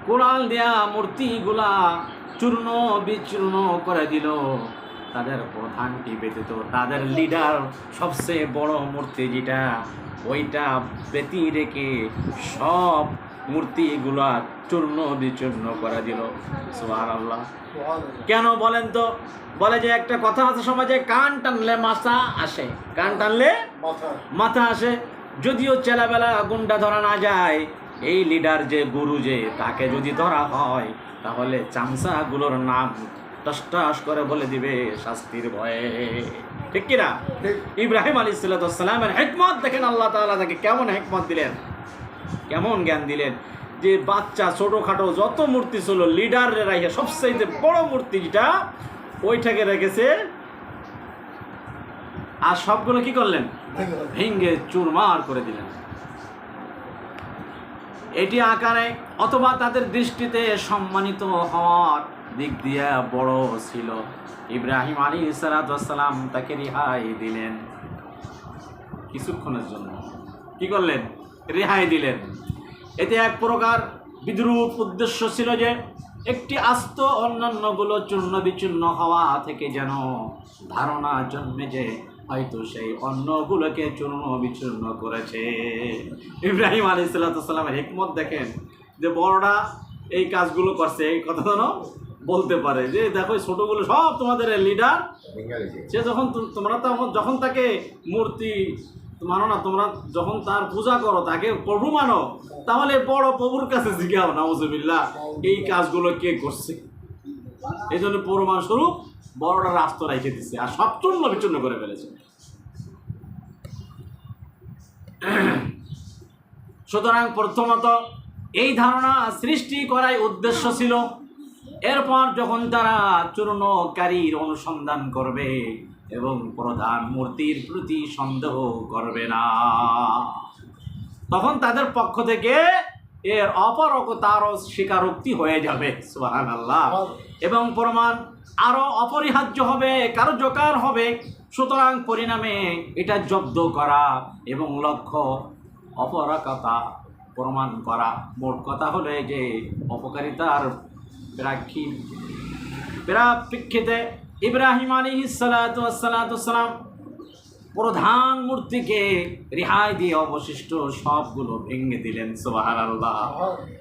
Coral দেয়া মূর্তিগুলা চূর্ণ বিচূর্ণ করে দিল। তাদের প্রধানটি ব্যতীত তাদের লিডার সবচেয়ে বড় মূর্তি যেটা, ওইটা ব্যতি রেখে সব মূর্তিগুলা চূর্ণ বিচূর্ণ করে দিল। সুবহানাল্লাহ। কেন বলেন তো? বলে যে একটা কথা আছে সমাজে, কান টানলে মাথা আসে, কান টানলে মাথা আসে। যদিও চেলাবেলা গুন্ডা ধরা না যায়, এই লিডার যে গুরু যে তাকে যদি ধরা হয় তাহলে চামচাগুলোর নাম টস করে বলে দিবে শাস্তির ভয়ে। ঠিক কিনা? ইব্রাহিম আলাইহিস সালামের হিকমত দেখেন, আল্লাহ তাআলা তাকে কেমন হিকমত দিলেন, কেমন জ্ঞান দিলেন, যে বাচ্চা ছোটোখাটো যত মূর্তি ছিল লিডারে রাখে সবচেয়ে বড় মূর্তি যেটা ওইটাকে রেখেছে, আর সবগুলো কি করলেন? ভেঙ্গে চুরমার করে দিলেন। এটি আকারে অথবা তাদের দৃষ্টিতে সম্মানিত হওয়ার দিক দিয়ে বড় ছিল। ইব্রাহিম আলাইহিস সালাম তাকে রেহাই দিলেন কিছুক্ষণের জন্য। কি করলেন? রেহাই দিলেন। এতে এক প্রকার বিদ্রুপ উদ্দেশ্য ছিল যে একটি আস্ত অন্যান্যগুলো চূর্ণ বিচূর্ণ হওয়া থেকে যেন ধারণা জন্মে যে হয়তো সেই অন্যগুলোকে চূর্ণ বিচূর্ণ করেছে। ইব্রাহিম আলাইহিস সালামের হিকমত দেখেন, যে বড়রা এই কাজগুলো করছে, এই কথা যেন বলতে পারে যে দেখো ছোটগুলো সব তোমাদের লিডার, সে যখন তোমরা যখন তাকে মূর্তি মানো না, তোমরা যখন তার পূজা করো, তাকে প্রভু মানো, তাহলে বড় প্রভুর কাছে জিজ্ঞাসা, নাউজুবিল্লাহ, এই কাজগুলো কে করছে। এই জন্য প্রমাণ স্বরূপ বড়টা রাস্তা রেখে দিচ্ছে আর সব চূর্ণ বিচূর্ণ করে ফেলেছে। সুতরাং প্রথমত এই ধারণা সৃষ্টি করাই উদ্দেশ্য ছিল। এরপর যখন তারা চূর্ণকারীর অনুসন্ধান করবে এবং প্রধান মূর্তির প্রতি সন্দেহ করবে না, তখন তাদের পক্ষ থেকে এর অপরকতারও স্বীকারোক্তি হয়ে যাবে। সুবহানাল্লাহ। এবং প্রমাণ আরও অপরিহার্য হবে, কার্যকর হবে। সুতরাং পরিণামে এটা জব্দ করা এবং লক্ষ্য অপরকতা প্রমাণ করা। মোট কথা হলো যে অপকারিতার প্রেক্ষিতে ইব্রাহিম আলাইহিস সালাম প্রধান মূর্তিকে রেহাই দিয়ে অবশিষ্ট সবগুলো ভেঙে দিলেন। সুবহানাল্লাহ।